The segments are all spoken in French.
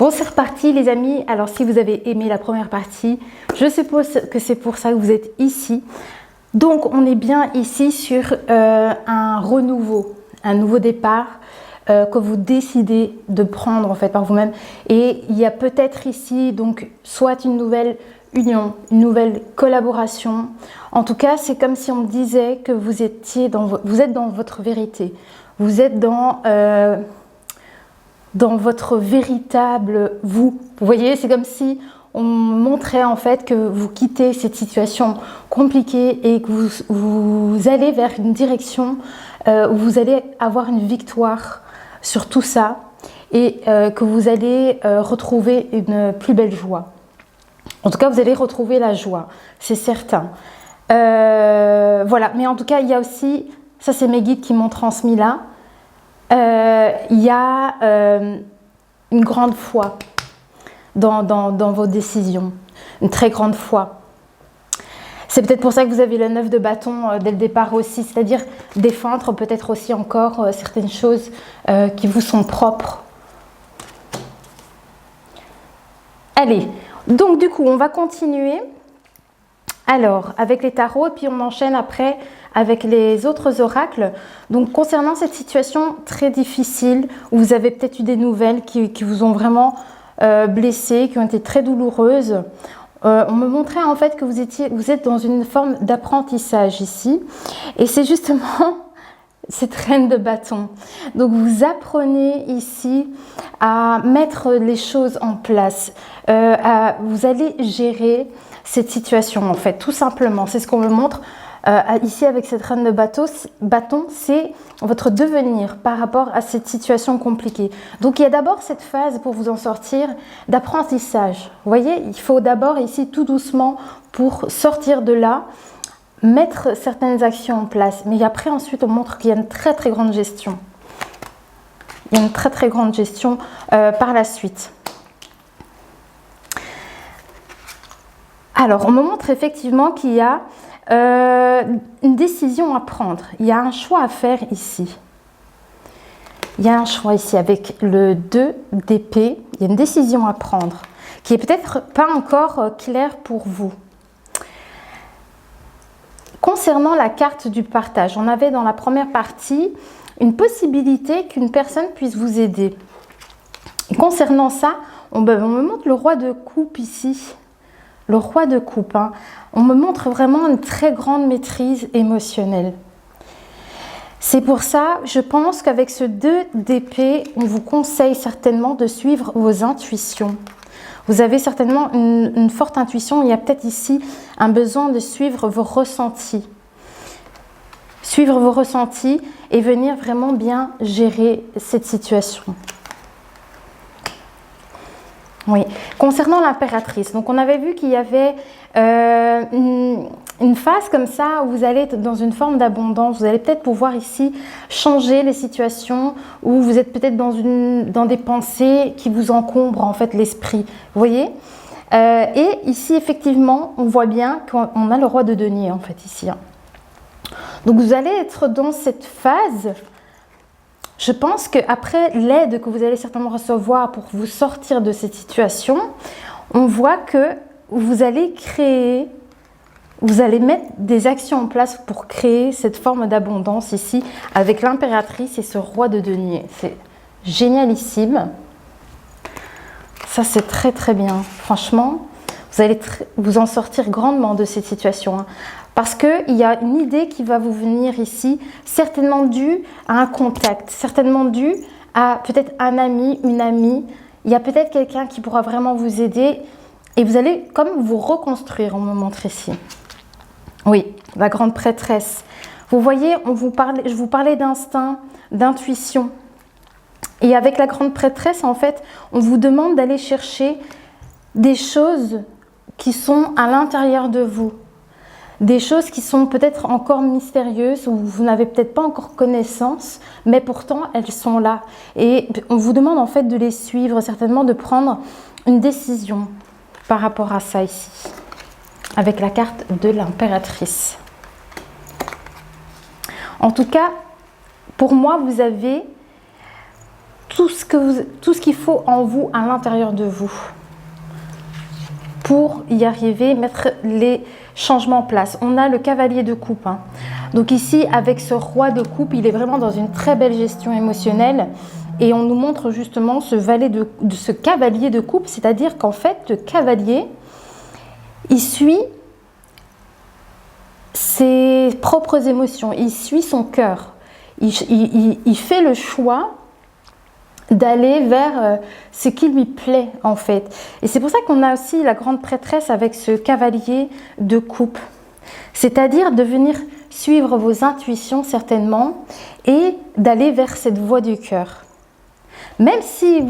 Bon, c'est reparti les amis. Alors si vous avez aimé la première partie, je suppose que c'est pour ça que vous êtes ici. Donc on est bien ici sur un renouveau, un nouveau départ que vous décidez de prendre en fait par vous-même. Et il y a peut-être ici donc soit une nouvelle union, une nouvelle collaboration. En tout cas, c'est comme si on me disait que vous êtes dans votre vérité. Vous êtes dans votre véritable vous. Vous voyez, c'est comme si on montrait en fait que vous quittez cette situation compliquée et que vous allez vers une direction où vous allez avoir une victoire sur tout ça et que vous allez retrouver une plus belle joie. En tout cas, vous allez retrouver la joie, c'est certain. Voilà, mais en tout cas, il y a aussi, ça c'est mes guides qui m'ont transmis là, il y a une grande foi dans vos décisions, une très grande foi. C'est peut-être pour ça que vous avez le 9 de bâton dès le départ aussi, c'est-à-dire défendre peut-être aussi encore certaines choses qui vous sont propres. Allez, donc du coup, on va continuer. Alors, avec les tarots, et puis on enchaîne après avec les autres oracles. Donc, concernant cette situation très difficile, où vous avez peut-être eu des nouvelles qui vous ont vraiment blessé, qui ont été très douloureuses, on me montrait en fait que vous êtes dans une forme d'apprentissage ici. Et c'est justement cette reine de bâton. Donc, vous apprenez ici à mettre les choses en place. Vous allez gérer cette situation en fait, tout simplement. C'est ce qu'on me montre ici avec cette reine de bâton, c'est votre devenir par rapport à cette situation compliquée. Donc il y a d'abord cette phase pour vous en sortir d'apprentissage. Vous voyez, il faut d'abord ici tout doucement pour sortir de là, mettre certaines actions en place. Mais après ensuite on montre qu'il y a une très très grande gestion. Il y a une très très grande gestion par la suite. Alors, on me montre effectivement qu'il y a une décision à prendre. Il y a un choix à faire ici. Il y a un choix ici avec le 2 d'épée. Il y a une décision à prendre qui est peut-être pas encore claire pour vous. Concernant la carte du partage, on avait dans la première partie une possibilité qu'une personne puisse vous aider. Et concernant ça, on me montre le roi de coupe ici. Le roi de coupe, hein. On me montre vraiment une très grande maîtrise émotionnelle. C'est pour ça, je pense qu'avec ce 2 d'épée, on vous conseille certainement de suivre vos intuitions. Vous avez certainement une forte intuition. Il y a peut-être ici un besoin de suivre vos ressentis. Suivre vos ressentis et venir vraiment bien gérer cette situation. Oui, concernant l'impératrice, donc on avait vu qu'il y avait une phase comme ça où vous allez être dans une forme d'abondance. Vous allez peut-être pouvoir ici changer les situations où vous êtes peut-être dans des pensées qui vous encombrent en fait l'esprit. Vous voyez et ici effectivement on voit bien qu'on a le roi de denier en fait ici. Hein. Donc vous allez être dans cette phase. Je pense qu'après l'aide que vous allez certainement recevoir pour vous sortir de cette situation, on voit que vous allez mettre des actions en place pour créer cette forme d'abondance ici avec l'impératrice et ce roi de denier. C'est génialissime. Ça, c'est très très bien. Franchement, vous allez vous en sortir grandement de cette situation. Hein. Parce qu'il y a une idée qui va vous venir ici, certainement due à un contact, certainement due à peut-être un ami, une amie. Il y a peut-être quelqu'un qui pourra vraiment vous aider et vous allez comme vous reconstruire, on me montre ici. Oui, la grande prêtresse. Vous voyez, je vous parlais d'instinct, d'intuition. Et avec la grande prêtresse, en fait, on vous demande d'aller chercher des choses qui sont à l'intérieur de vous. Des choses qui sont peut-être encore mystérieuses ou vous n'avez peut-être pas encore connaissance, mais pourtant elles sont là. Et on vous demande en fait de les suivre, certainement de prendre une décision par rapport à ça ici, avec la carte de l'impératrice. En tout cas, pour moi, vous avez tout ce qu'il faut en vous, à l'intérieur de vous, pour y arriver, mettre les changements en place. On a le cavalier de coupe. Hein. Donc ici, avec ce roi de coupe, il est vraiment dans une très belle gestion émotionnelle. Et on nous montre justement ce cavalier de coupe, c'est-à-dire qu'en fait, le cavalier, il suit ses propres émotions, il suit son cœur. Il fait le choix d'aller vers ce qui lui plaît en fait. Et c'est pour ça qu'on a aussi la grande prêtresse avec ce cavalier de coupe. C'est-à-dire de venir suivre vos intuitions certainement et d'aller vers cette voie du cœur. Même si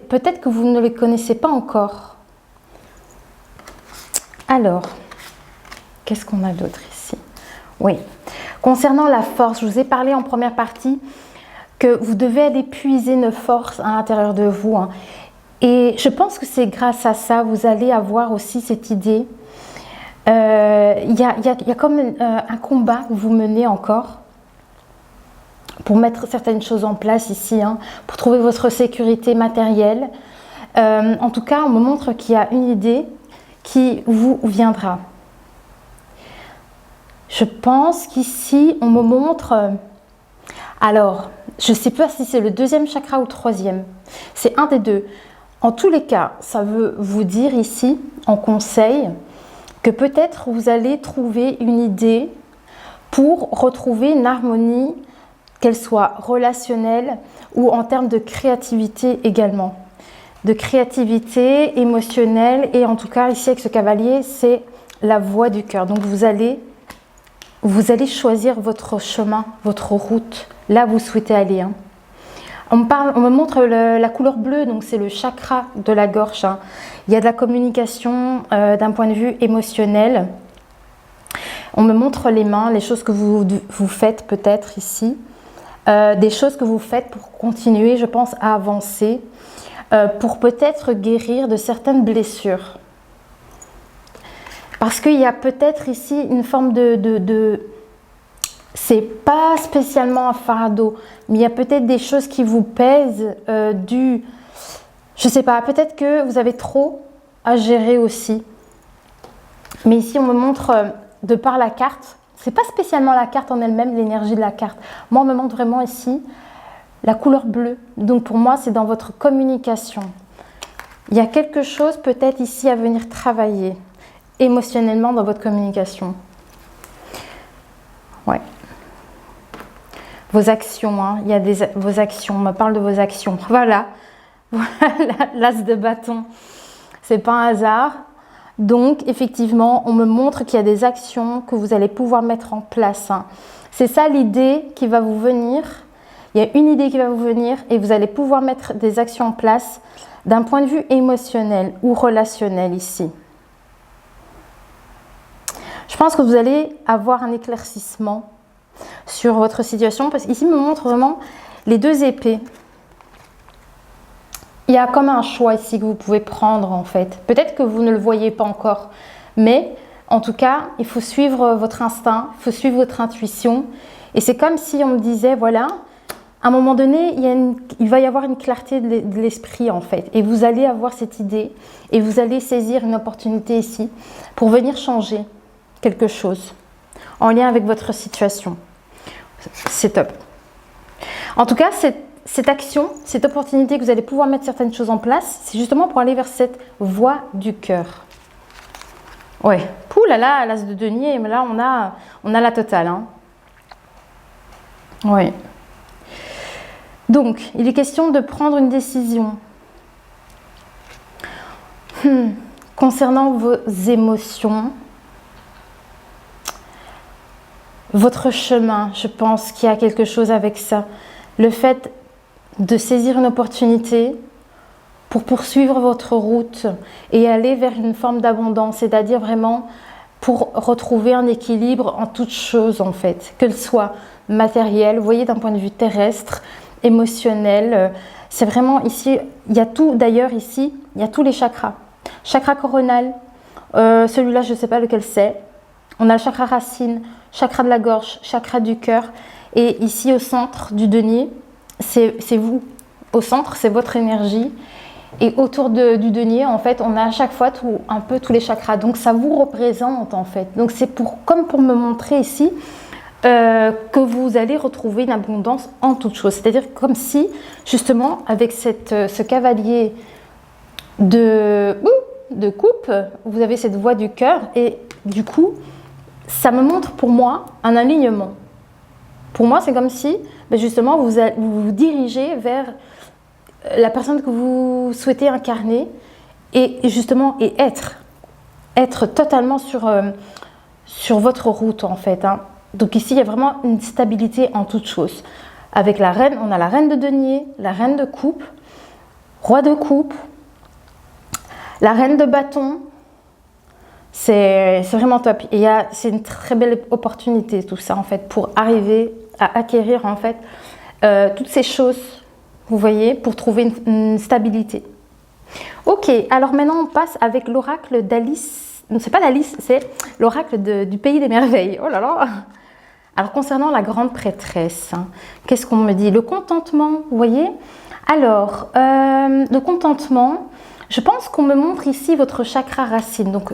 peut-être que vous ne les connaissez pas encore. Alors, qu'est-ce qu'on a d'autre ici? Oui, concernant la force, je vous ai parlé en première partie que vous devez aller puiser nos forces à l'intérieur de vous. Hein. Et je pense que c'est grâce à ça, vous allez avoir aussi cette idée. Il y a comme un combat que vous menez encore pour mettre certaines choses en place ici, hein, pour trouver votre sécurité matérielle. En tout cas, on me montre qu'il y a une idée qui vous viendra. Je pense qu'ici, on me montre... alors, je ne sais pas si c'est le deuxième chakra ou le troisième. C'est un des deux. En tous les cas, ça veut vous dire ici, en conseil, que peut-être vous allez trouver une idée pour retrouver une harmonie, qu'elle soit relationnelle ou en termes de créativité également. De créativité émotionnelle et en tout cas ici avec ce cavalier, c'est la voie du cœur. Donc vous allez choisir votre chemin, votre route, là où vous souhaitez aller. Hein. On me montre la couleur bleue, donc c'est le chakra de la gorge. Hein. Il y a de la communication d'un point de vue émotionnel. On me montre les mains, les choses que vous faites peut-être ici. Des choses que vous faites pour continuer, je pense, à avancer, pour peut-être guérir de certaines blessures. Parce qu'il y a peut-être ici une forme c'est pas spécialement un fardeau, mais il y a peut-être des choses qui vous pèsent je sais pas, peut-être que vous avez trop à gérer aussi. Mais ici, on me montre, de par la carte, c'est pas spécialement la carte en elle-même, l'énergie de la carte. Moi, on me montre vraiment ici la couleur bleue. Donc pour moi, c'est dans votre communication. Il y a quelque chose peut-être ici à venir travailler émotionnellement dans votre communication. Ouais. Vos actions, hein. Il y a vos actions, on me parle de vos actions. Voilà, l'as de bâton. C'est pas un hasard. Donc, effectivement, on me montre qu'il y a des actions que vous allez pouvoir mettre en place. Hein. C'est ça l'idée qui va vous venir. Il y a une idée qui va vous venir et vous allez pouvoir mettre des actions en place d'un point de vue émotionnel ou relationnel ici. Je pense que vous allez avoir un éclaircissement sur votre situation parce qu'ici, il me montre vraiment les deux épées. Il y a comme un choix ici que vous pouvez prendre en fait. Peut-être que vous ne le voyez pas encore, mais en tout cas, il faut suivre votre instinct, il faut suivre votre intuition. Et c'est comme si on me disait, voilà, à un moment donné, il va y avoir une clarté de l'esprit en fait. Et vous allez avoir cette idée et vous allez saisir une opportunité ici pour venir changer quelque chose en lien avec votre situation. C'est top. En tout cas, cette action, cette opportunité que vous allez pouvoir mettre certaines choses en place, c'est justement pour aller vers cette voie du cœur. Ouais, pouh là là, l'as de denier, mais là on a la totale. Hein. Ouais. Donc, il est question de prendre une décision. Concernant vos émotions, votre chemin, je pense qu'il y a quelque chose avec ça. Le fait de saisir une opportunité pour poursuivre votre route et aller vers une forme d'abondance, c'est-à-dire vraiment pour retrouver un équilibre en toutes choses en fait, qu'elle soit matérielle, vous voyez d'un point de vue terrestre, émotionnel, c'est vraiment ici, il y a tout d'ailleurs ici, il y a tous les chakras. Chakra coronal, celui-là je ne sais pas lequel c'est, on a le chakra racine, chakra de la gorge, chakra du cœur et ici au centre du denier, c'est vous. au centre, c'est votre énergie. Et autour du denier, en fait, on a à chaque fois un peu tous les chakras. Donc, ça vous représente, en fait. Donc, c'est comme pour me montrer ici que vous allez retrouver une abondance en toute chose. C'est-à-dire comme si, justement, avec ce cavalier de coupe, vous avez cette voie du cœur. Et du coup, ça me montre pour moi un alignement. Pour moi, c'est comme si, justement, vous vous dirigez vers la personne que vous souhaitez incarner et justement être totalement sur votre route, en fait. Donc ici, il y a vraiment une stabilité en toute chose. Avec la reine, on a la reine de denier, la reine de coupe, roi de coupe, la reine de bâton. C'est vraiment top. Et c'est une très belle opportunité, tout ça, en fait, pour arriver à acquérir, en fait, toutes ces choses, vous voyez, pour trouver une stabilité. Ok, alors maintenant, on passe avec l'oracle d'Alice. Non, c'est pas d'Alice, c'est l'oracle du Pays des Merveilles. Oh là là! Alors, concernant la grande prêtresse, qu'est-ce qu'on me dit? Le contentement, vous voyez? Alors, le contentement, je pense qu'on me montre ici votre chakra racine. Donc,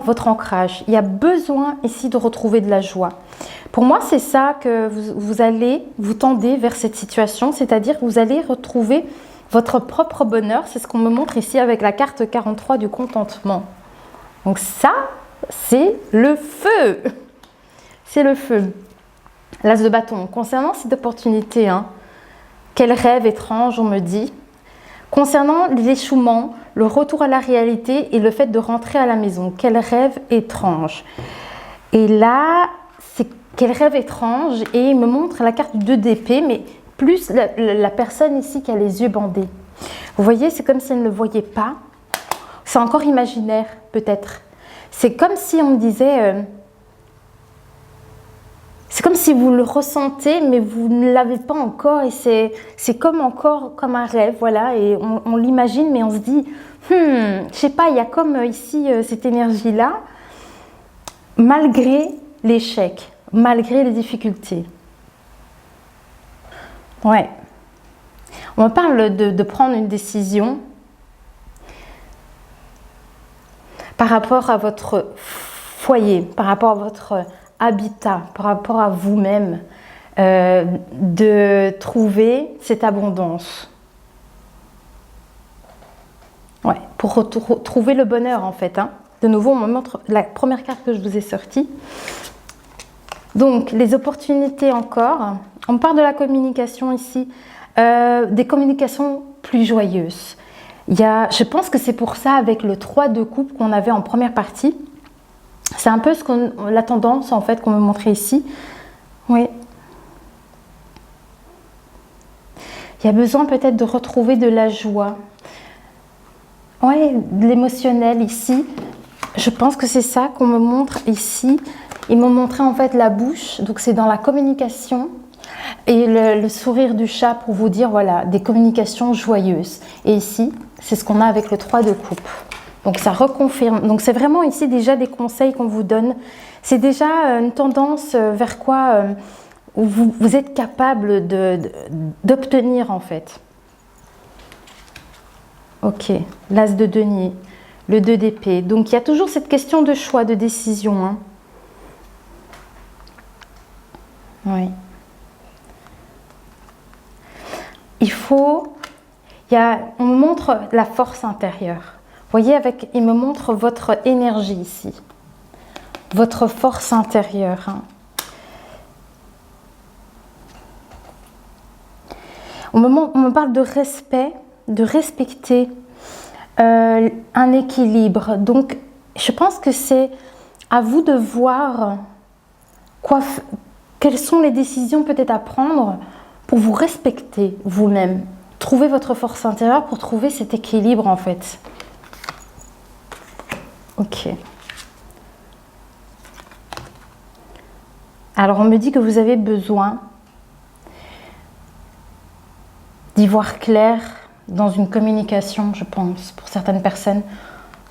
votre ancrage. Il y a besoin ici de retrouver de la joie. Pour moi, c'est ça que vous tendez vers cette situation, c'est-à-dire que vous allez retrouver votre propre bonheur. C'est ce qu'on me montre ici avec la carte 43 du contentement. Donc ça, c'est le feu. C'est le feu. L'as de bâton. Concernant cette opportunité, quel rêve étrange, on me dit. Concernant l'échouement, le retour à la réalité et le fait de rentrer à la maison. Quel rêve étrange. Et là, c'est quel rêve étrange. Et il me montre la carte du 2 d'épée, mais plus la personne ici qui a les yeux bandés. Vous voyez, c'est comme si elle ne le voyait pas. C'est encore imaginaire, peut-être. C'est comme si on me disait... c'est comme si vous le ressentez, mais vous ne l'avez pas encore. Et c'est encore comme un rêve, voilà. Et on l'imagine, mais on se dit, je sais pas, il y a comme ici cette énergie-là, malgré l'échec, malgré les difficultés. Ouais. On me parle de prendre une décision par rapport à votre foyer, par rapport à votre habitat, par rapport à vous-même, de trouver cette abondance. Ouais, pour trouver le bonheur, en fait. De nouveau, on me montre la première carte que je vous ai sortie. Donc, les opportunités encore. On parle de la communication ici, des communications plus joyeuses. Je pense que c'est pour ça, avec le 3 de coupe qu'on avait en première partie, c'est un peu la tendance, en fait, qu'on me montrait ici. Oui. Il y a besoin peut-être de retrouver de la joie. Oui, de l'émotionnel ici. Je pense que c'est ça qu'on me montre ici. Ils m'ont montré en fait la bouche, donc c'est dans la communication. Et le sourire du chat pour vous dire, voilà, des communications joyeuses. Et ici, c'est ce qu'on a avec le 3 de coupe. Donc ça reconfirme. Donc c'est vraiment ici déjà des conseils qu'on vous donne. C'est déjà une tendance vers quoi vous êtes capable d'obtenir, en fait. Ok, l'as de denier, le 2 d'épée. Donc il y a toujours cette question de choix, de décision. Oui. On me montre la force intérieure. Vous voyez, il me montre votre énergie ici. Votre force intérieure. On me parle de respect, de respecter un équilibre. Donc, je pense que c'est à vous de voir quelles sont les décisions peut-être à prendre pour vous respecter vous-même. Trouver votre force intérieure pour trouver cet équilibre, en fait. Ok. Alors, on me dit que vous avez besoin d'y voir clair dans une communication, je pense, pour certaines personnes,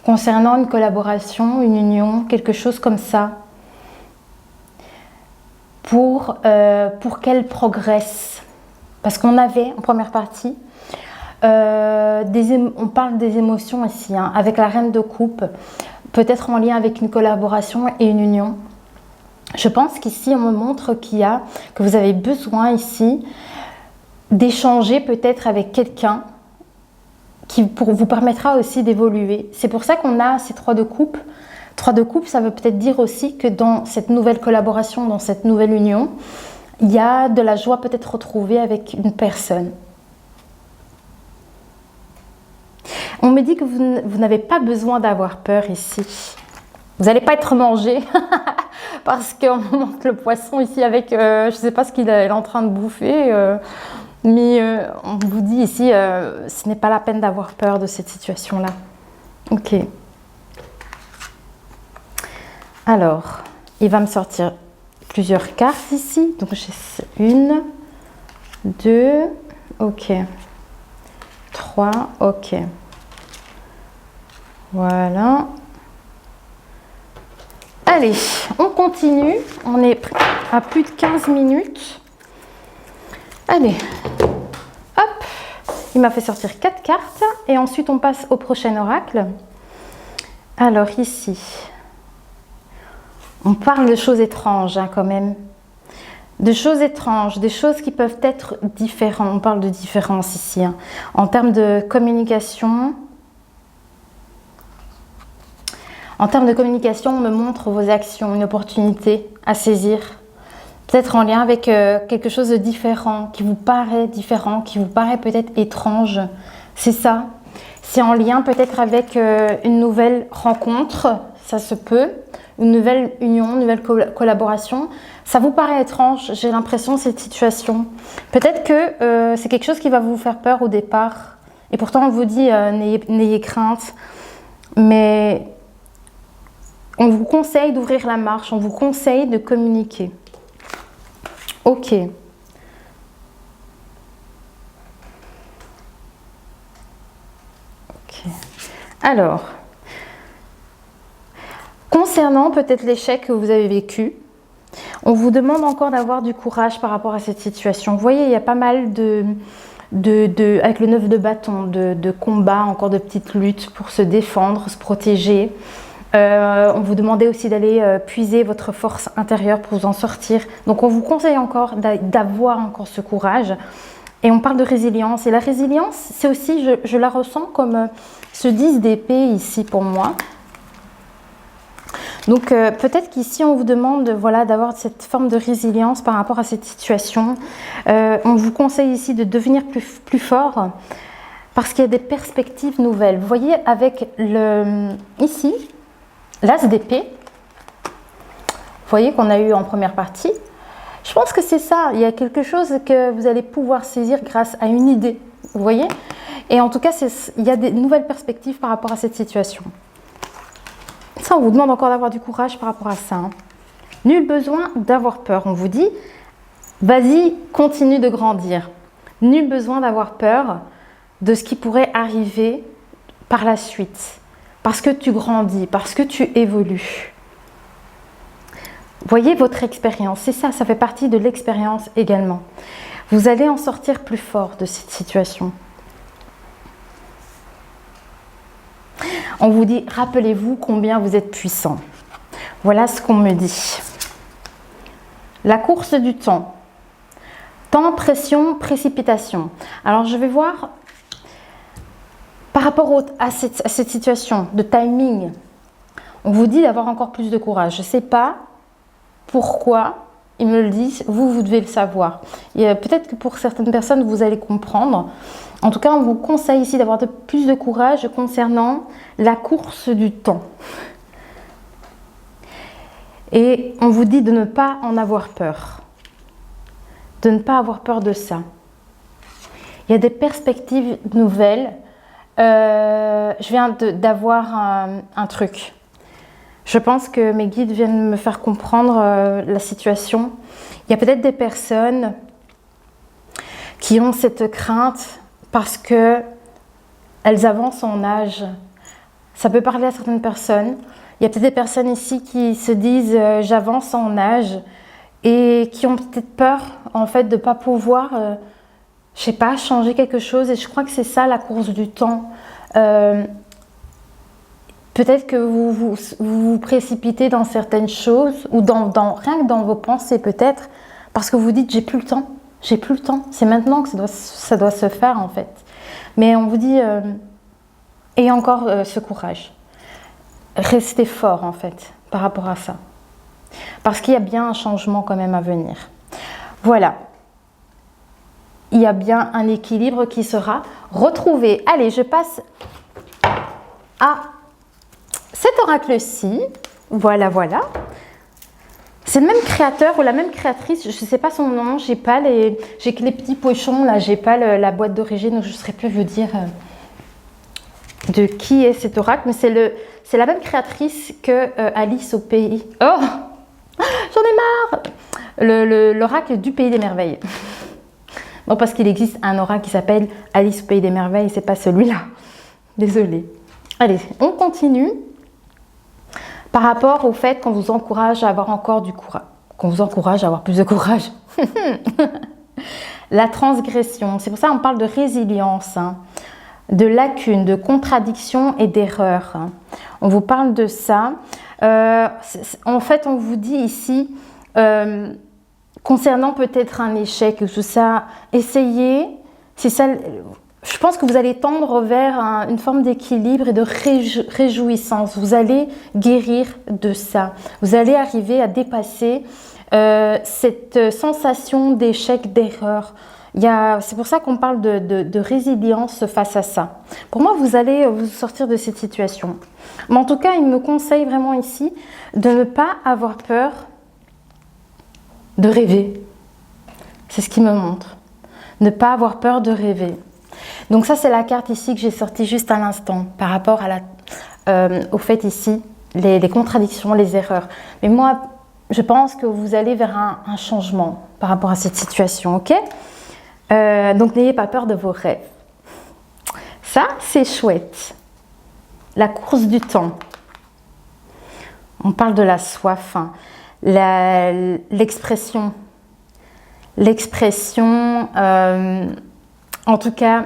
concernant une collaboration, une union, quelque chose comme ça, pour qu'elle progresse. Parce qu'on avait en première partie, on parle des émotions ici, hein, avec la reine de coupe, peut-être en lien avec une collaboration et une union. Je pense qu'ici, on me montre que vous avez besoin ici d'échanger peut-être avec quelqu'un qui vous permettra aussi d'évoluer. C'est pour ça qu'on a ces 3 de coupe. 3 de coupe, ça veut peut-être dire aussi que dans cette nouvelle collaboration, dans cette nouvelle union, il y a de la joie peut-être retrouvée avec une personne. On me dit que vous n'avez pas besoin d'avoir peur ici. Vous n'allez pas être mangé parce qu'on me montre le poisson ici avec, je ne sais pas ce qu'il est en train de bouffer. Mais on vous dit ici, ce n'est pas la peine d'avoir peur de cette situation-là. Ok. Alors, il va me sortir plusieurs cartes ici. Donc, j'ai 1, 2, ok. 3, ok. Voilà. Allez, on continue. On est à plus de 15 minutes. Allez, hop, il m'a fait sortir 4 cartes et ensuite on passe au prochain oracle. Alors ici, on parle de choses étranges hein, quand même. De choses étranges, des choses qui peuvent être différentes. On parle de différence ici. Hein. En termes de communication, on me montre vos actions, une opportunité à saisir. Peut-être en lien avec quelque chose de différent, qui vous paraît différent, qui vous paraît peut-être étrange. C'est ça. C'est en lien peut-être avec une nouvelle rencontre, ça se peut. Une nouvelle union, une nouvelle collaboration. Ça vous paraît étrange, j'ai l'impression, cette situation. Peut-être que c'est quelque chose qui va vous faire peur au départ. Et pourtant, on vous dit, n'ayez crainte. Mais on vous conseille d'ouvrir la marche, on vous conseille de communiquer. Ok. Alors, concernant peut-être l'échec que vous avez vécu, on vous demande encore d'avoir du courage par rapport à cette situation. Vous voyez, il y a pas mal avec le 9 de bâton, de combats, encore de petites luttes pour se défendre, se protéger. On vous demandait aussi d'aller puiser votre force intérieure pour vous en sortir. Donc on vous conseille encore d'avoir encore ce courage. Et on parle de résilience. Et la résilience, c'est aussi, je la ressens comme ce 10 d'épée ici pour moi. Donc peut-être qu'ici on vous demande voilà, d'avoir cette forme de résilience par rapport à cette situation. On vous conseille ici de devenir plus fort parce qu'il y a des perspectives nouvelles. Vous voyez avec ici, l'as d'épée, vous voyez qu'on a eu en première partie. Je pense que c'est ça, il y a quelque chose que vous allez pouvoir saisir grâce à une idée, vous voyez. Et en tout cas, il y a des nouvelles perspectives par rapport à cette situation. Ça, on vous demande encore d'avoir du courage par rapport à ça. Hein. Nul besoin d'avoir peur, on vous dit, vas-y, continue de grandir. Nul besoin d'avoir peur de ce qui pourrait arriver par la suite. Parce que tu grandis, parce que tu évolues. Voyez votre expérience, c'est ça, ça fait partie de l'expérience également. Vous allez en sortir plus fort de cette situation. On vous dit, rappelez-vous combien vous êtes puissant. Voilà ce qu'on me dit. La course du temps. Temps, pression, précipitation. Alors je vais voir par rapport à cette situation de timing. On vous dit d'avoir encore plus de courage. Je ne sais pas pourquoi ils me le disent, vous devez le savoir. Peut-être que pour certaines personnes, vous allez comprendre. En tout cas, on vous conseille ici d'avoir plus de courage concernant la course du temps. Et on vous dit de ne pas en avoir peur. De ne pas avoir peur de ça. Il y a des perspectives nouvelles. Je viens d'avoir un truc. Je pense que mes guides viennent me faire comprendre la situation. Il y a peut-être des personnes qui ont cette crainte parce qu'elles avancent en âge. Ça peut parler à certaines personnes. Il y a peut-être des personnes ici qui se disent j'avance en âge et qui ont peut-être peur en fait de ne pas pouvoir je sais pas, changer quelque chose. Et je crois que c'est ça la course du temps. Peut-être que vous précipitez dans certaines choses ou rien que dans vos pensées peut-être parce que vous dites j'ai plus le temps, j'ai plus le temps. C'est maintenant que ça doit se faire en fait. Mais on vous dit ayez encore ce courage. Restez fort en fait par rapport à ça. Parce qu'il y a bien un changement quand même à venir. Voilà. Il y a bien un équilibre qui sera retrouvé. Allez, je passe à cet oracle-ci. Voilà, voilà. C'est le même créateur ou la même créatrice. Je ne sais pas son nom. J'ai que les petits pochons là. J'ai pas la boîte d'origine. Donc je ne saurais plus vous dire de qui est cet oracle. Mais c'est la même créatrice que Alice au pays. Oh, j'en ai marre. L'oracle du pays des merveilles. Bon, parce qu'il existe un oracle qui s'appelle Alice au pays des merveilles. C'est pas celui-là. Désolée. Allez, on continue. Par rapport au fait qu'on vous encourage à avoir encore du courage, qu'on vous encourage à avoir plus de courage. La transgression, c'est pour ça qu'on parle de résilience, hein, de lacunes, de contradictions et d'erreurs. Hein. On vous parle de ça. En fait, on vous dit ici, concernant peut-être un échec ou tout ça, essayez, c'est ça. Je pense que vous allez tendre vers une forme d'équilibre et de réjouissance. Vous allez guérir de ça. Vous allez arriver à dépasser cette sensation d'échec, d'erreur. C'est pour ça qu'on parle de résilience face à ça. Pour moi, vous allez vous sortir de cette situation. Mais en tout cas, il me conseille vraiment ici de ne pas avoir peur de rêver. C'est ce qu'il me montre. Ne pas avoir peur de rêver. Donc ça, c'est la carte ici que j'ai sortie juste à l'instant par rapport au fait ici, les contradictions, les erreurs. Mais moi, je pense que vous allez vers un changement par rapport à cette situation, ok? Donc n'ayez pas peur de vos rêves. Ça, c'est chouette. La course du temps. On parle de la soif, hein. L'expression. L'expression, en tout cas,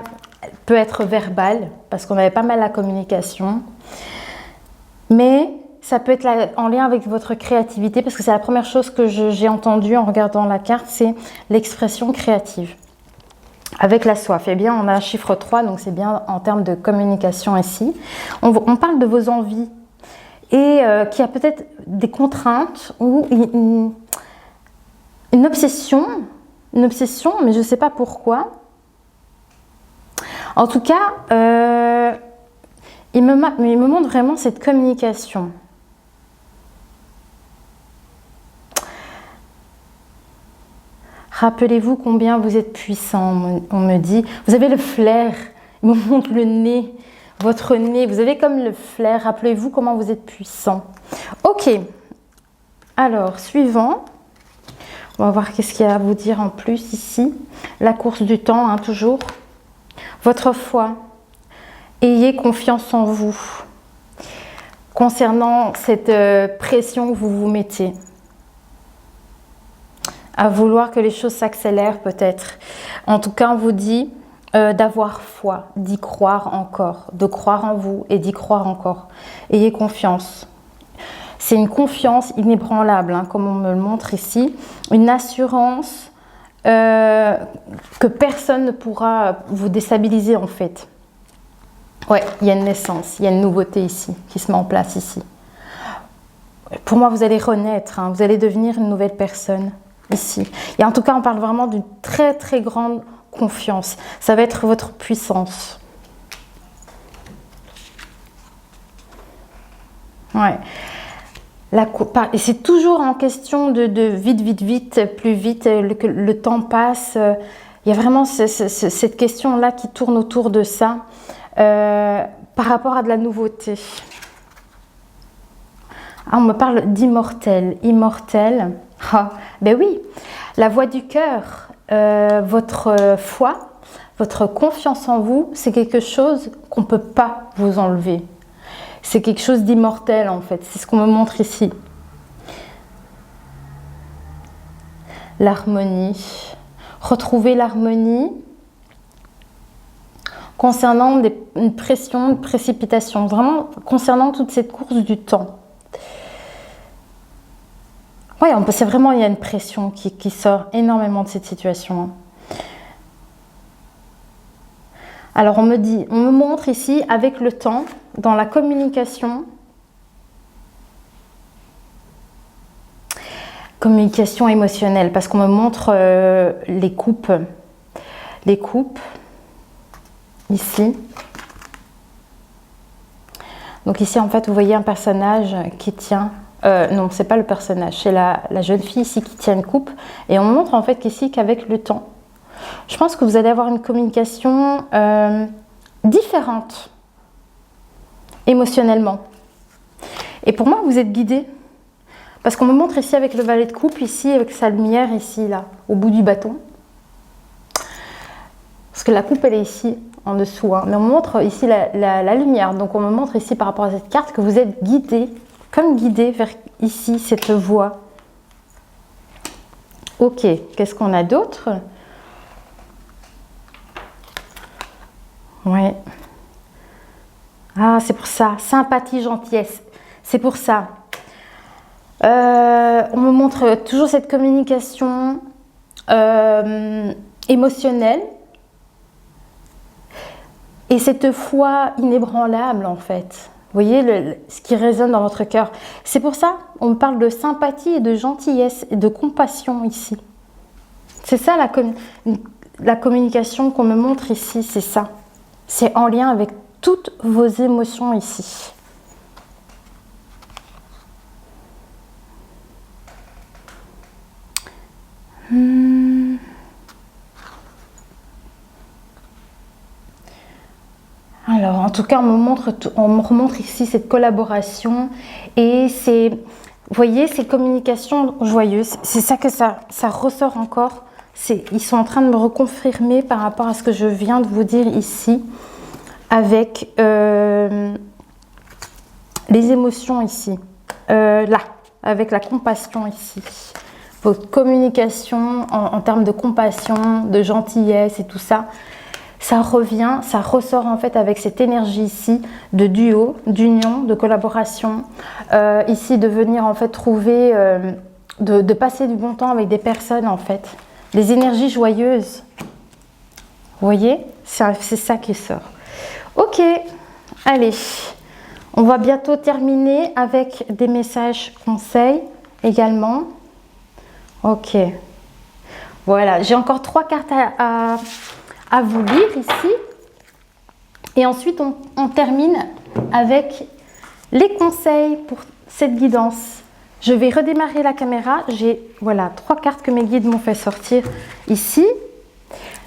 peut être verbale, parce qu'on avait pas mal la communication. Mais ça peut être en lien avec votre créativité, parce que c'est la première chose que j'ai entendue en regardant la carte, c'est l'expression créative. Avec la soif, eh bien, on a un chiffre 3, donc c'est bien en termes de communication ici. On parle de vos envies et qu'il y a peut-être des contraintes ou une obsession, mais je ne sais pas pourquoi. En tout cas, il me montre vraiment cette communication. Rappelez-vous combien vous êtes puissant, on me dit. Vous avez le flair, il me montre le nez, votre nez. Vous avez comme le flair, rappelez-vous comment vous êtes puissant. Ok, alors suivant. On va voir qu'est-ce qu'il y a à vous dire en plus ici. La course du temps, hein, toujours. Votre foi. Ayez confiance en vous. Concernant cette pression que vous vous mettez. À vouloir que les choses s'accélèrent peut-être. En tout cas, on vous dit d'avoir foi, d'y croire encore. De croire en vous et d'y croire encore. Ayez confiance. C'est une confiance inébranlable, hein, comme on me le montre ici. Une assurance que personne ne pourra vous déstabiliser en fait. Ouais, il y a une naissance, il y a une nouveauté ici qui se met en place ici. Pour moi, vous allez renaître, hein, vous allez devenir une nouvelle personne ici. Et en tout cas, on parle vraiment d'une très très grande confiance. Ça va être votre puissance. Ouais. Et c'est toujours en question de vite, plus vite, que le temps passe. Il y a vraiment cette question-là qui tourne autour de ça par rapport à de la nouveauté. Ah, on me parle d'immortel. Immortel. Ah, ben oui, la voix du cœur, votre foi, votre confiance en vous, c'est quelque chose qu'on ne peut pas vous enlever. C'est quelque chose d'immortel en fait, c'est ce qu'on me montre ici. L'harmonie. Retrouver l'harmonie concernant une pression, une précipitation, vraiment concernant toute cette course du temps. Oui, c'est vraiment, il y a une pression qui sort énormément de cette situation. Alors on me montre ici avec le temps, dans la communication émotionnelle, parce qu'on me montre les coupes ici. Donc ici en fait vous voyez un personnage qui tient, non c'est pas le personnage, c'est la jeune fille ici qui tient une coupe, et on me montre en fait qu'ici qu'avec le temps, je pense que vous allez avoir une communication différente émotionnellement. Et pour moi vous êtes guidé. Parce qu'on me montre ici avec le valet de coupe, ici avec sa lumière, ici, là, au bout du bâton. Parce que la coupe, elle est ici, en dessous. Hein. Mais on me montre ici la lumière. Donc on me montre ici, par rapport à cette carte, que vous êtes guidé, comme guidé vers ici, cette voie. Ok, qu'est-ce qu'on a d'autre? Oui. Ah, c'est pour ça. Sympathie, gentillesse. C'est pour ça. On me montre toujours cette communication émotionnelle et cette foi inébranlable en fait. Vous voyez ce qui résonne dans votre cœur. C'est pour ça on me parle de sympathie et de gentillesse et de compassion ici. C'est ça la communication qu'on me montre ici, c'est ça. C'est en lien avec toutes vos émotions ici. Alors, en tout cas, on me remontre ici cette collaboration et vous voyez, ces communications joyeuses. C'est ça que ça ressort encore. Ils sont en train de me reconfirmer par rapport à ce que je viens de vous dire ici, avec les émotions ici, là, avec la compassion ici. Votre communication en termes de compassion, de gentillesse et tout ça, ça revient, ça ressort en fait avec cette énergie ici de duo, d'union, de collaboration. Ici de venir en fait trouver, de passer du bon temps avec des personnes en fait. Les énergies joyeuses. Vous voyez, c'est ça qui sort. Ok, allez, on va bientôt terminer avec des messages conseils également. Ok, voilà, j'ai encore 3 cartes à vous lire ici. Et ensuite, on termine avec les conseils pour cette guidance. Je vais redémarrer la caméra. J'ai, voilà, 3 cartes que mes guides m'ont fait sortir ici.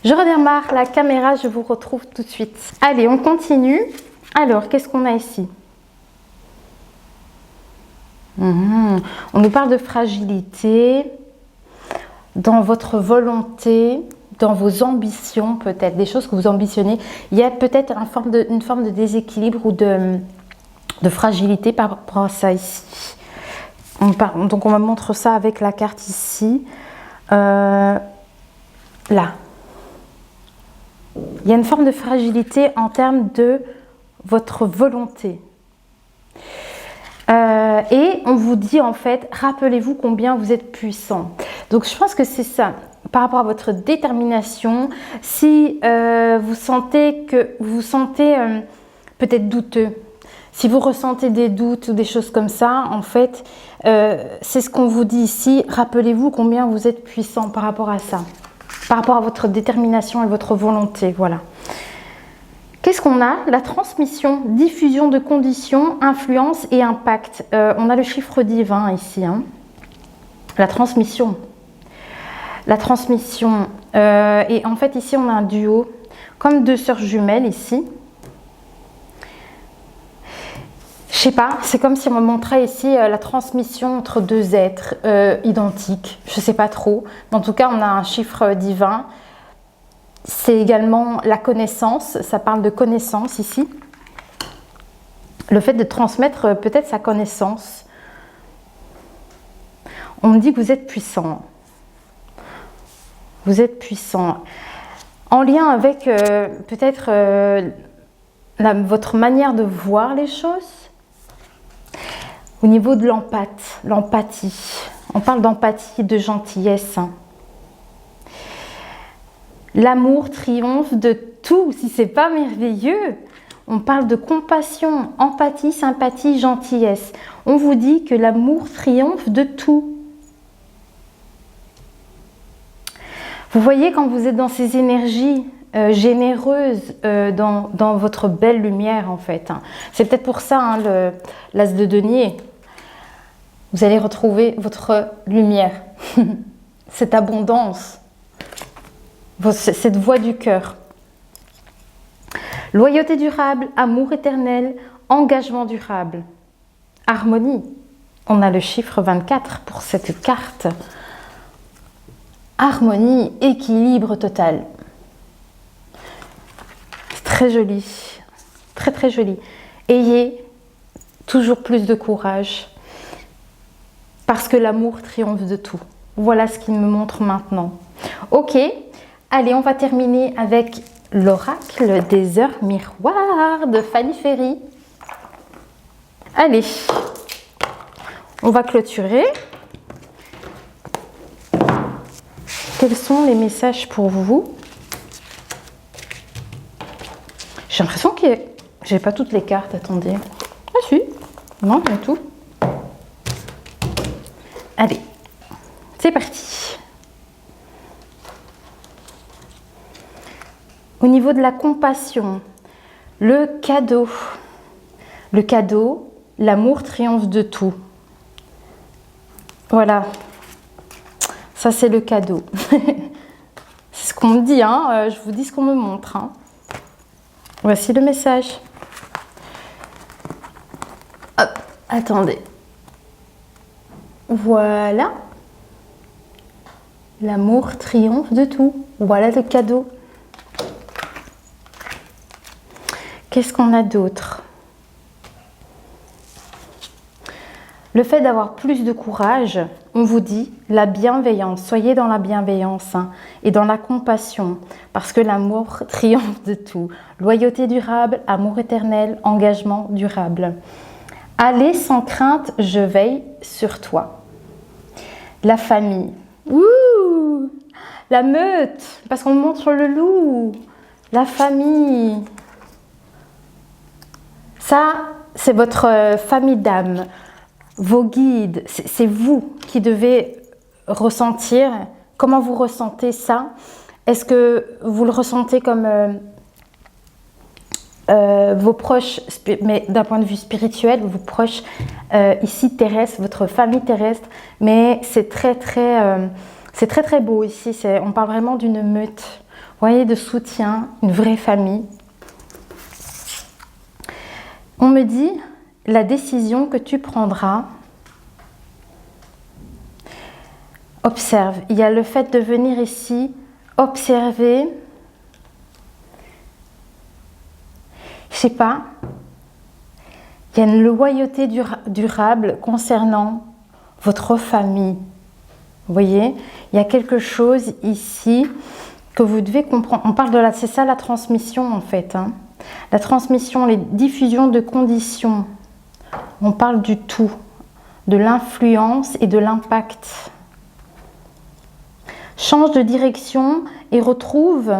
Je redémarre la caméra, je vous retrouve tout de suite. Allez, on continue. Alors, qu'est-ce qu'on a ici? On nous parle de fragilité dans votre volonté, dans vos ambitions peut-être, des choses que vous ambitionnez. Il y a peut-être une forme de déséquilibre ou de fragilité par rapport à ça ici. Donc on me montre ça avec la carte ici. Là. Il y a une forme de fragilité en termes de votre volonté. Et on vous dit en fait, rappelez-vous combien vous êtes puissant. Donc je pense que c'est ça, par rapport à votre détermination. Si vous sentez peut-être douteux, si vous ressentez des doutes ou des choses comme ça, en fait, c'est ce qu'on vous dit ici. Rappelez-vous combien vous êtes puissant par rapport à ça, par rapport à votre détermination et votre volonté, voilà. Qu'est-ce qu'on a? La transmission, diffusion de conditions, influence et impact. On a le chiffre divin ici. Hein. La transmission. La transmission. Et en fait, ici, on a un duo, comme 2 sœurs jumelles ici. Je sais pas, c'est comme si on me montrait ici la transmission entre 2 êtres identiques. Je sais pas trop. Mais en tout cas, on a un chiffre divin. C'est également la connaissance, ça parle de connaissance ici. Le fait de transmettre peut-être sa connaissance. On me dit que vous êtes puissant. Vous êtes puissant. En lien avec peut-être votre manière de voir les choses. Au niveau de l'empathie. On parle d'empathie, de gentillesse. L'amour triomphe de tout, si c'est pas merveilleux. On parle de compassion, empathie, sympathie, gentillesse. On vous dit que l'amour triomphe de tout. Vous voyez quand vous êtes dans ces énergies généreuses, dans votre belle lumière en fait. C'est peut-être pour ça hein, l'as de denier. Vous allez retrouver votre lumière, cette abondance, cette voix du cœur. Loyauté durable, amour éternel, engagement durable, harmonie. On a le chiffre 24 pour cette carte. Harmonie, équilibre total. C'est très joli, très très joli. Ayez toujours plus de courage parce que l'amour triomphe de tout. Voilà ce qu'il me montre maintenant. Ok, allez, on va terminer avec l'oracle des heures miroirs de Fanny Ferry. Allez, on va clôturer. Quels sont les messages pour vous? J'ai l'impression que j'ai pas toutes les cartes, attendez. Ah si, non, pas tout. Allez, c'est parti. Au niveau de la compassion, le cadeau, l'amour triomphe de tout. Voilà, ça c'est le cadeau. C'est ce qu'on me dit, hein. Je vous dis ce qu'on me montre. Hein. Voici le message. Hop, attendez. Voilà. L'amour triomphe de tout. Voilà le cadeau. Qu'est-ce qu'on a d'autre? Le fait d'avoir plus de courage, on vous dit la bienveillance. Soyez dans la bienveillance hein, et dans la compassion parce que l'amour triomphe de tout. Loyauté durable, amour éternel, engagement durable. Allez sans crainte, je veille sur toi. La famille. Ouh, la meute, parce qu'on montre le loup. La famille. Ça, c'est votre famille d'âme. Vos guides, c'est vous qui devez ressentir. Comment vous ressentez ça? Est-ce que vous le ressentez comme vos proches, mais d'un point de vue spirituel, vos proches ici terrestres, votre famille terrestre, mais c'est très très beau ici. On parle vraiment d'une meute, vous voyez, de soutien, une vraie famille. On me dit la décision que tu prendras. Observe. Il y a le fait de venir ici, observer. Je sais pas. Il y a une loyauté durable concernant votre famille. Vous voyez, il y a quelque chose ici que vous devez comprendre. On parle de c'est ça la transmission en fait. Hein. La transmission, les diffusions de conditions. On parle du tout, de l'influence et de l'impact. Change de direction et retrouve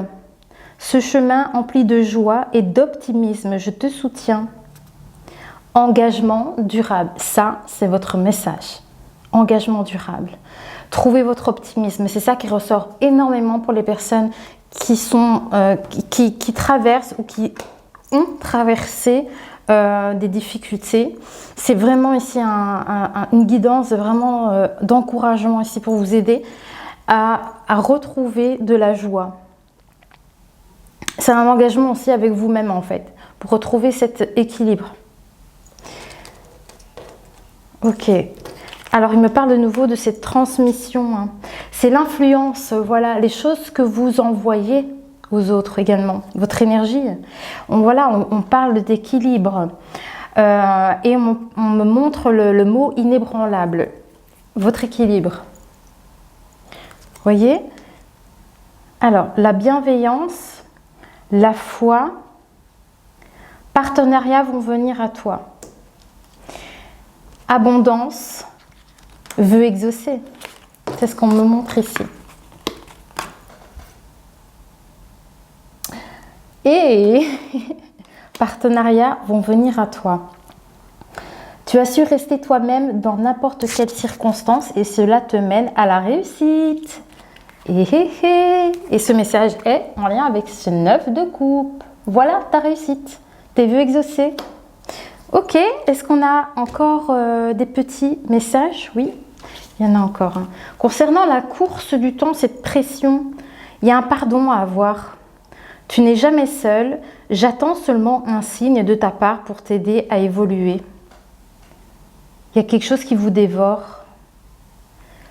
ce chemin empli de joie et d'optimisme. Je te soutiens. Engagement durable. Ça, c'est votre message. Engagement durable. Trouvez votre optimisme. C'est ça qui ressort énormément pour les personnes qui traversent ou qui ont traversé des difficultés. C'est vraiment ici une guidance vraiment d'encouragement ici pour vous aider à retrouver de la joie. C'est un engagement aussi avec vous-même en fait, pour retrouver cet équilibre. Ok. Alors il me parle de nouveau de cette transmission. Hein. C'est l'influence, voilà, les choses que vous envoyez aux autres également, votre énergie. On parle d'équilibre et on me montre le mot inébranlable, votre équilibre. Voyez, Alors, la bienveillance, la foi, partenariat vont venir à toi. Abondance, vœux exaucés. C'est ce qu'on me montre ici. Et partenariats vont venir à toi. Tu as su rester toi-même dans n'importe quelle circonstance et cela te mène à la réussite. Et ce message est en lien avec ce 9 de coupe. Voilà ta réussite, tes vœux exaucés. Ok, est-ce qu'on a encore des petits messages? Oui, il y en a encore un. Concernant la course du temps, cette pression, il y a un pardon à avoir. Tu n'es jamais seul, j'attends seulement un signe de ta part pour t'aider à évoluer. Il y a quelque chose qui vous dévore.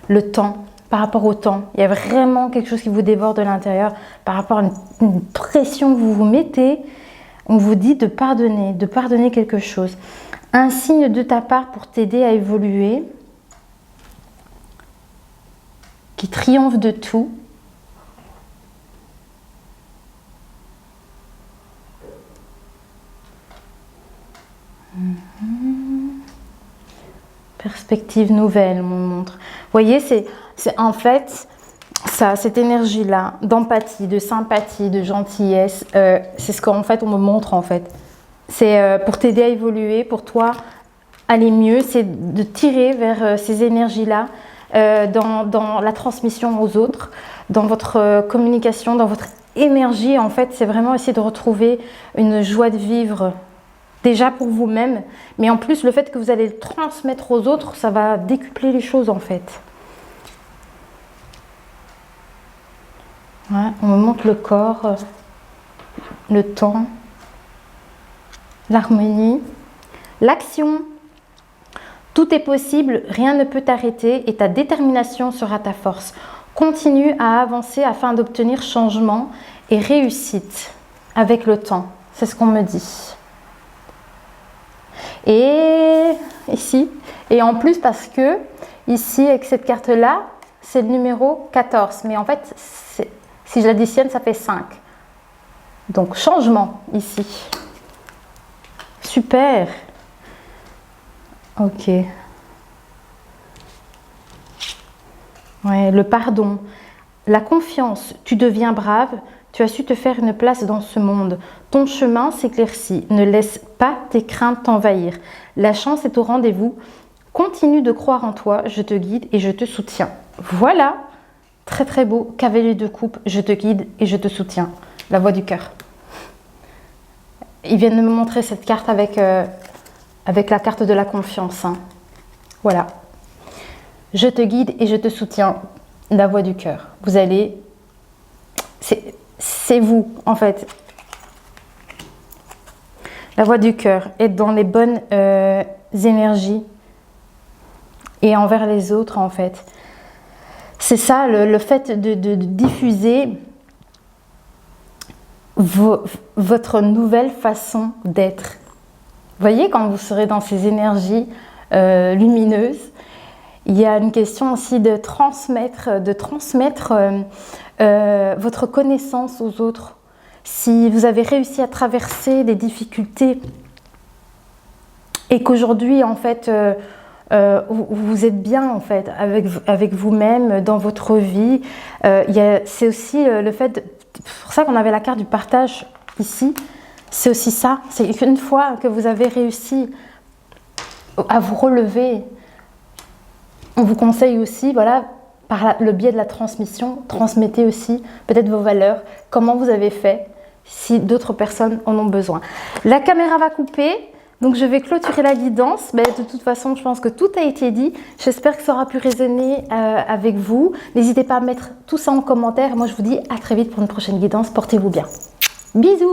Le temps, par rapport au temps. Il y a vraiment quelque chose qui vous dévore de l'intérieur par rapport à une pression que vous vous mettez. On vous dit de pardonner quelque chose. Un signe de ta part pour t'aider à évoluer. Qui triomphe de tout. Perspective nouvelle, mon montre. Vous voyez, c'est en fait ça, cette énergie-là, d'empathie, de sympathie, de gentillesse, c'est ce qu'en fait on me montre en fait. C'est pour t'aider à évoluer, pour toi aller mieux, c'est de tirer vers ces énergies-là dans la transmission aux autres, dans votre communication, dans votre énergie. En fait, c'est vraiment essayer de retrouver une joie de vivre. Déjà pour vous-même, mais en plus le fait que vous allez le transmettre aux autres, ça va décupler les choses en fait. Ouais, on me montre le corps, le temps, l'harmonie, l'action. Tout est possible, rien ne peut t'arrêter et ta détermination sera ta force. Continue à avancer afin d'obtenir changement et réussite avec le temps. C'est ce qu'on me dit. Et ici, et en plus parce que ici avec cette carte là c'est le numéro 14, mais en fait si je l'additionne ça fait 5, donc changement ici. Super. Ok. Ouais, le pardon, la confiance, tu deviens brave. Tu as su te faire une place dans ce monde. Ton chemin s'éclaircit. Ne laisse pas tes craintes t'envahir. La chance est au rendez-vous. Continue de croire en toi. Je te guide et je te soutiens. Voilà. Très très beau. Cavalier de coupe. Je te guide et je te soutiens. La voix du cœur. Ils viennent de me montrer cette carte avec la carte de la confiance. Hein. Voilà. Je te guide et je te soutiens. La voix du cœur. Vous allez... C'est vous, en fait. La voix du cœur, être dans les bonnes énergies et envers les autres, en fait. C'est ça, le fait de diffuser votre nouvelle façon d'être. Vous voyez, quand vous serez dans ces énergies lumineuses, il y a une question aussi de transmettre votre connaissance aux autres. Si vous avez réussi à traverser des difficultés et qu'aujourd'hui, en fait, vous êtes bien en fait avec vous-même dans votre vie, c'est aussi le fait, c'est pour ça qu'on avait la carte du partage ici, c'est aussi ça, c'est qu'une fois que vous avez réussi à vous relever, on vous conseille aussi, voilà, par le biais de la transmission, transmettez aussi peut-être vos valeurs, comment vous avez fait, si d'autres personnes en ont besoin. La caméra va couper, donc je vais clôturer la guidance. Mais de toute façon, je pense que tout a été dit. J'espère que ça aura pu résonner avec vous. N'hésitez pas à mettre tout ça en commentaire. Moi, je vous dis à très vite pour une prochaine guidance. Portez-vous bien. Bisous!